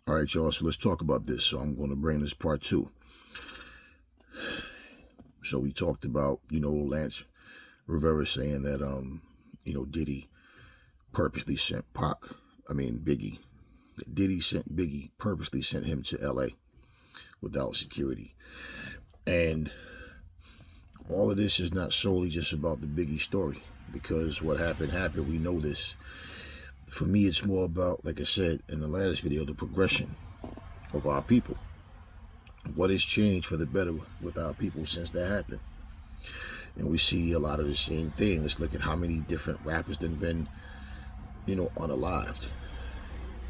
All right, y'all, so let's talk about this. So I'm going to bring this part two. So we talked about, Lance Rivera saying that, Diddy purposely sent Biggie. Diddy sent Biggie, purposely sent him to LA without security. And all of this is not solely just about the Biggie story, because what happened. We know this. For me, it's more about, like I said in the last video, the progression of our people. What has changed for the better with our people since that happened? And we see a lot of the same thing. Let's look at how many different rappers that have been, unalived.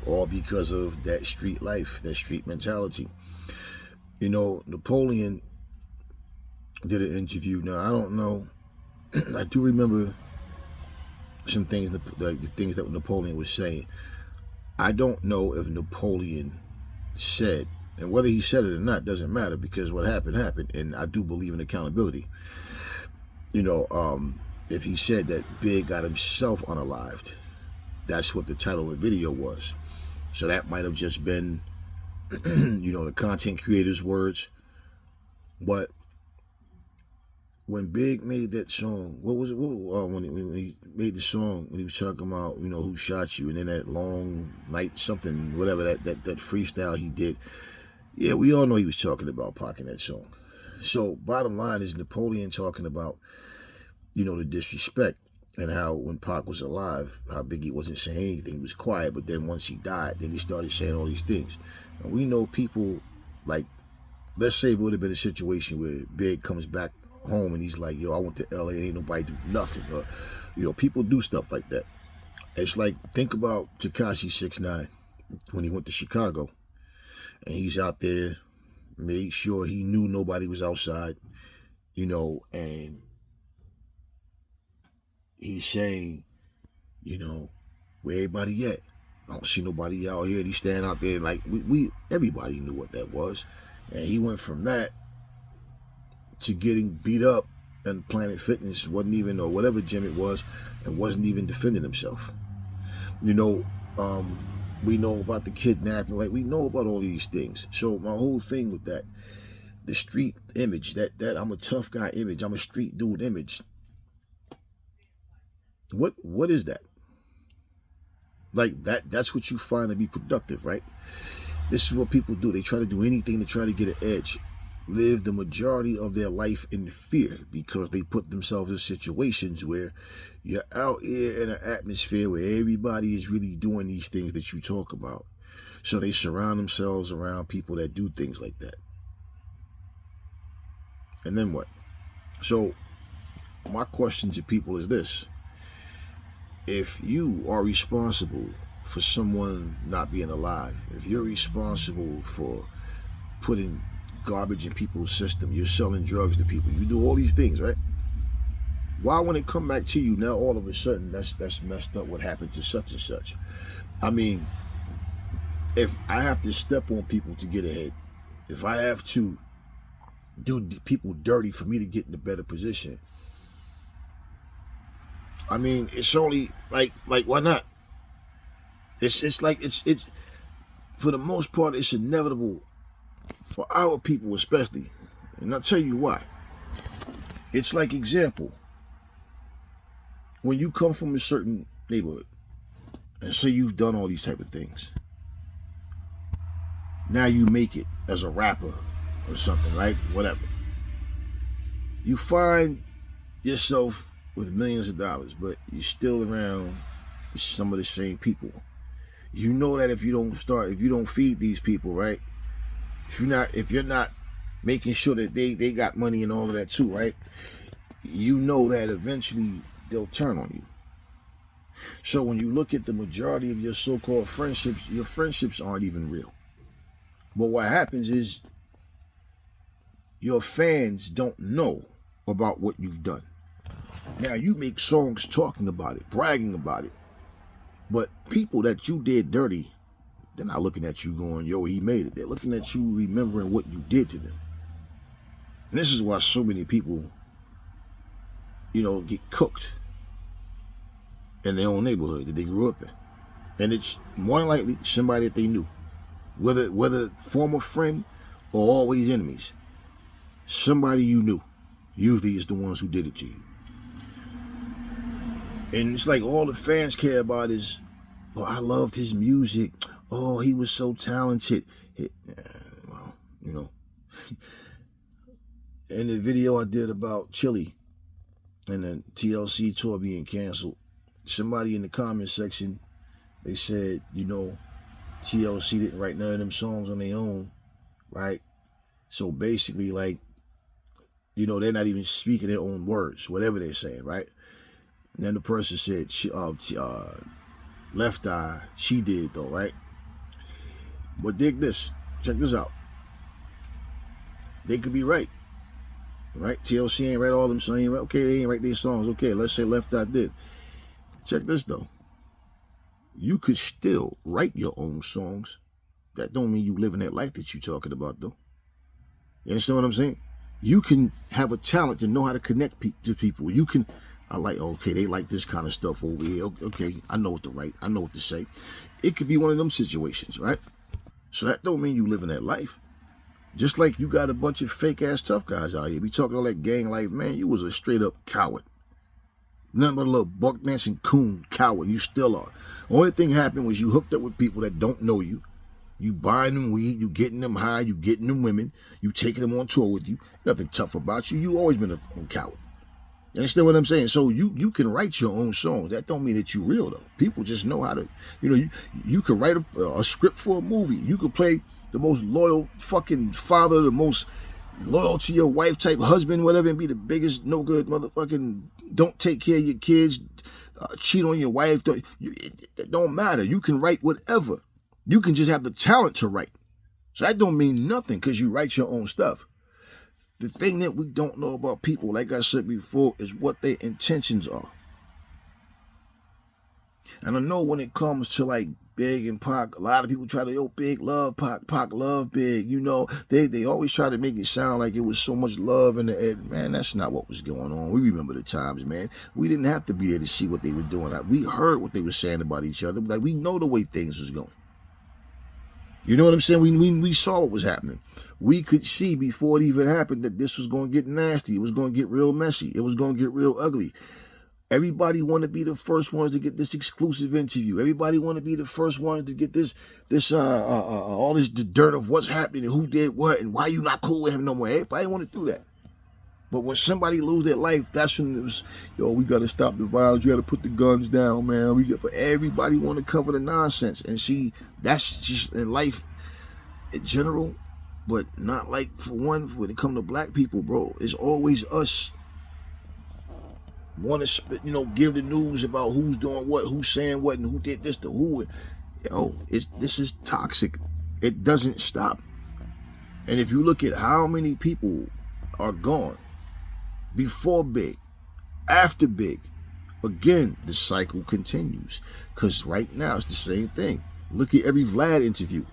All because of that street life, that street mentality. Napoleon did an interview. Now, I don't know. I do remember some things, the things that Napoleon was saying. I don't know if Napoleon said, and whether he said it or not doesn't matter, because what happened, and I do believe in accountability. If he said that Big got himself unalived, that's what the title of the video was. So that might have just been, the content creator's words. But when Big made that song, what was it? When he made the song, when he was talking about, who shot you, and then that long night something, whatever, that freestyle he did. Yeah, we all know he was talking about Pac in that song. So bottom line is Napoleon talking about, the disrespect, and how when Pac was alive, how Biggie wasn't saying anything, he was quiet, but then once he died, then he started saying all these things. And we know people, like, let's say it would have been a situation where Big comes back home and he's like, yo, I went to LA and ain't nobody do nothing. Or, people do stuff like that. It's like, think about Tekashi 6ix9ine when he went to Chicago. And he's out there, made sure he knew nobody was outside, and he's saying, where everybody at? I don't see nobody out here. And he's standing out there like, everybody knew what that was. And he went from that to getting beat up, and Planet Fitness wasn't even, or whatever gym it was, and wasn't even defending himself. We know about the kidnapping, like, we know about all these things. So my whole thing with that, the street image, that I'm a tough guy image, I'm a street dude image. What is that? Like, that's what you find to be productive, right? This is what people do. They try to do anything to try to get an edge. Live the majority of their life in fear, because they put themselves in situations where you're out here in an atmosphere where everybody is really doing these things that you talk about. So they surround themselves around people that do things like that. And then what? So my question to people is this. If you are responsible for someone not being alive, if you're responsible for putting garbage in people's system, you're selling drugs to people, you do all these things, right? Why, when it come back to you, now all of a sudden that's messed up, what happened to such and such? I mean, if I have to step on people to get ahead, if I have to do people dirty for me to get in a better position, I mean, it's only like why not? It's like it's for the most part, it's inevitable for our people, especially. And I'll tell you why. It's like, example, when you come from a certain neighborhood and say you've done all these type of things, now you make it as a rapper or something, right? Whatever. You find yourself with millions of dollars, but you're still around some of the same people. You know that if you don't feed these people, right? If you're not making sure that they got money and all of that too, right? You know that eventually they'll turn on you. So when you look at the majority of your so-called friendships, your friendships aren't even real. But what happens is your fans don't know about what you've done. Now, you make songs talking about it, bragging about it. But people that you did dirty, they're not looking at you going, yo, he made it. They're looking at you remembering what you did to them. And this is why so many people, get cooked in their own neighborhood that they grew up in. And it's more than likely somebody that they knew. whether former friend or always enemies. Somebody you knew usually is the ones who did it to you. And it's like all the fans care about is, oh, I loved his music. Oh, he was so talented. Well, you know. In the video I did about Chili and the TLC tour being canceled, somebody in the comment section, they said, you know, TLC didn't write none of them songs on their own, right? So basically, like, you know, they're not even speaking their own words, whatever they're saying, right? And then the person said, Left Eye, she did though, right? But dig this, check this out. They could be right, right? TLC ain't write all them songs, okay, they ain't write these songs, okay, let's say Left Eye did. Check this though. You could still write your own songs. That don't mean you living that life that you talking about though. You understand what I'm saying? You can have a talent to know how to connect to people. You can, okay, they like this kind of stuff over here. Okay, I know what to write. I know what to say. It could be one of them situations, right? So that don't mean you living that life. Just like you got a bunch of fake ass tough guys out here. Be talking all that gang life, man. You was a straight up coward. Nothing but a little buck dancing coon coward. You still are. Only thing happened was you hooked up with people that don't know you. You buying them weed, you getting them high, you getting them women, you taking them on tour with you. Nothing tough about you. You always been a coward. You understand what I'm saying? So you can write your own songs. That don't mean that you real though. People just know how to, you know, you could write a script for a movie. You could play the most loyal fucking father, the most loyal to your wife type husband, whatever, and be the biggest no good motherfucking don't take care of your kids, cheat on your wife. It don't matter. You can write whatever. You can just have the talent to write. So that don't mean nothing because you write your own stuff. The thing that we don't know about people, like I said before, is what their intentions are. And I know when it comes to like Big and Pac, a lot of people try to, Big love Pac, Pac love Big. You know, they always try to make it sound like it was so much love in the air. Man, that's not what was going on. We remember the times, man. We didn't have to be there to see what they were doing. We heard what they were saying about each other. Like, we know the way things was going. You know what I'm saying? We saw what was happening. We could see before it even happened that this was going to get nasty. It was going to get real messy. It was going to get real ugly. Everybody want to be the first ones to get this exclusive interview. Everybody want to be the first ones to get all this the dirt of what's happening and who did what and why you not cool with him no more. Everybody want to do that. But when somebody lose their life, that's when it was, we got to stop the violence. You got to put the guns down, man. But everybody want to cover the nonsense. And see, that's just in life in general, but not like for one, when it come to black people, bro. It's always us want to, give the news about who's doing what, who's saying what, and who did this to who. This is toxic. It doesn't stop. And if you look at how many people are gone, before Big, after Big, again, the cycle continues. Because right now, it's the same thing. Look at every Vlad interview.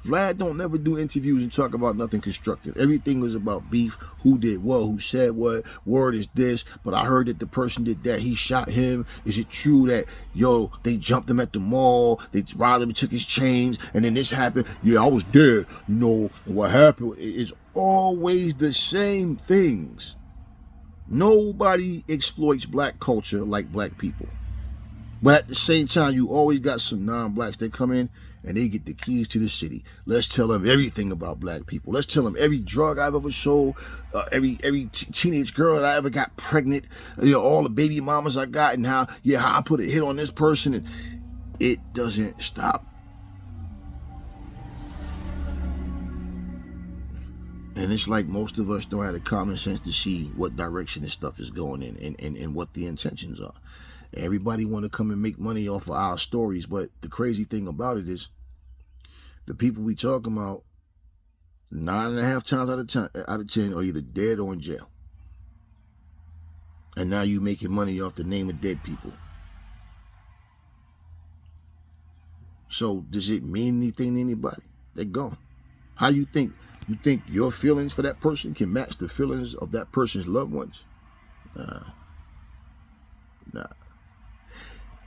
Vlad don't never do interviews and talk about nothing constructive. Everything was about beef, who did what, who said what, word is this, but I heard that the person did that, he shot him. Is it true that, they jumped him at the mall, they robbed him and took his chains, and then this happened? Yeah, I was there, and what happened? It's always the same things. Nobody exploits black culture like black people. But at the same time, you always got some non-blacks that come in and they get the keys to the city. Let's tell them everything about black people. Let's tell them every drug I've ever sold, every teenage girl that I ever got pregnant, all the baby mamas I got, and how I put a hit on this person. And it doesn't stop. And it's like most of us don't have the common sense to see what direction this stuff is going in and what the intentions are. Everybody want to come and make money off of our stories, but the crazy thing about it is the people we talking about, 9.5 times out of 10 are either dead or in jail. And now you making money off the name of dead people. So does it mean anything to anybody? They're gone. How you think? You think your feelings for that person can match the feelings of that person's loved ones? Nah.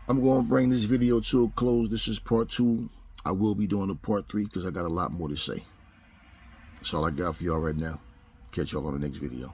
I'm going to bring this video to a close. This is part 2 I will be doing a part 3 because I got a lot more to say. That's all I got for y'all right now. Catch y'all on the next video.